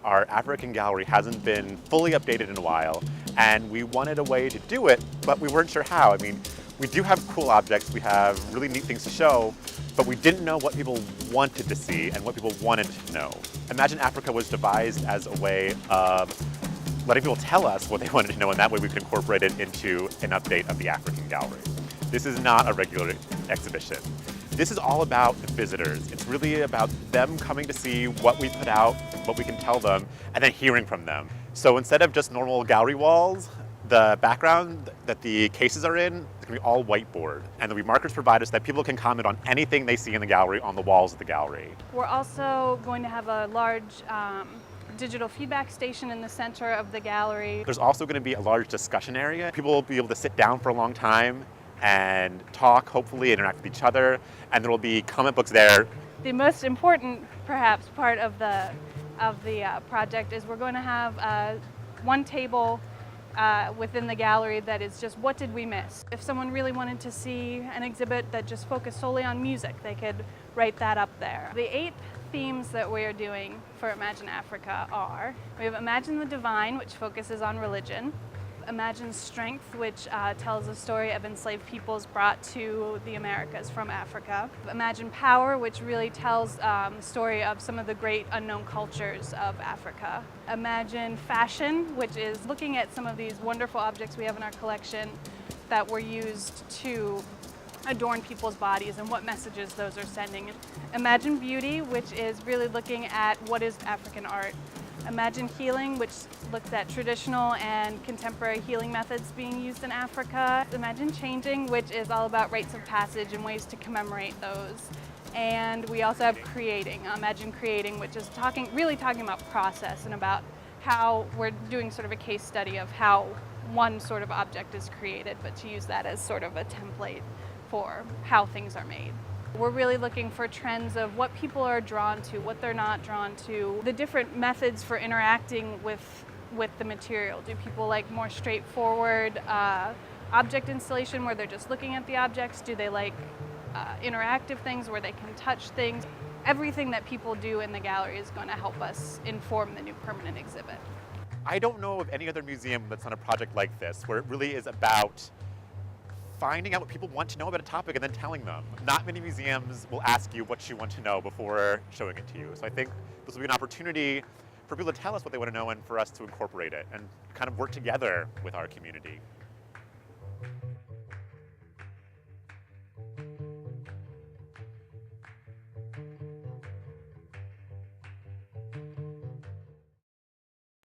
our African gallery hasn't been fully updated in a while, and we wanted a way to do it, but we weren't sure how. I mean, we do have cool objects, we have really neat things to show, but we didn't know what people wanted to see and what people wanted to know. Imagine Africa was devised as a way of letting people tell us what they wanted to know, and that way we could incorporate it into an update of the African gallery. This is not a regular exhibition. This is all about the visitors. It's really about them coming to see what we put out, what we can tell them, and then hearing from them. So instead of just normal gallery walls, the background that the cases are in is going to be all whiteboard. And there'll be markers provided so that people can comment on anything they see in the gallery on the walls of the gallery. We're also going to have a large digital feedback station in the center of the gallery. There's also going to be a large discussion area. People will be able to sit down for a long time and talk, hopefully interact with each other, and there will be comment books there. The most important, perhaps, part of the project is we're going to have one table within the gallery that is just what did we miss. If someone really wanted to see an exhibit that just focused solely on music, they could write that up there. The 8 themes that we are doing for Imagine Africa are, we have Imagine the Divine, which focuses on religion. Imagine Strength, which tells a story of enslaved peoples brought to the Americas from Africa. Imagine Power, which really tells the story of some of the great unknown cultures of Africa. Imagine Fashion, which is looking at some of these wonderful objects we have in our collection that were used to adorn people's bodies and what messages those are sending. Imagine Beauty, which is really looking at what is African art. Imagine Healing, which looks at traditional and contemporary healing methods being used in Africa. Imagine Changing, which is all about rites of passage and ways to commemorate those. And we also have Creating, Imagine Creating, which is really talking about process and about how we're doing sort of a case study of how one sort of object is created, but to use that as sort of a template for how things are made. We're really looking for trends of what people are drawn to, what they're not drawn to, the different methods for interacting with the material. Do people like more straightforward object installation where they're just looking at the objects? Do they like interactive things where they can touch things? Everything that people do in the gallery is going to help us inform the new permanent exhibit. I don't know of any other museum that's on a project like this, where it really is about finding out what people want to know about a topic and then telling them. Not many museums will ask you what you want to know before showing it to you. So I think this will be an opportunity for people to tell us what they want to know and for us to incorporate it and kind of work together with our community.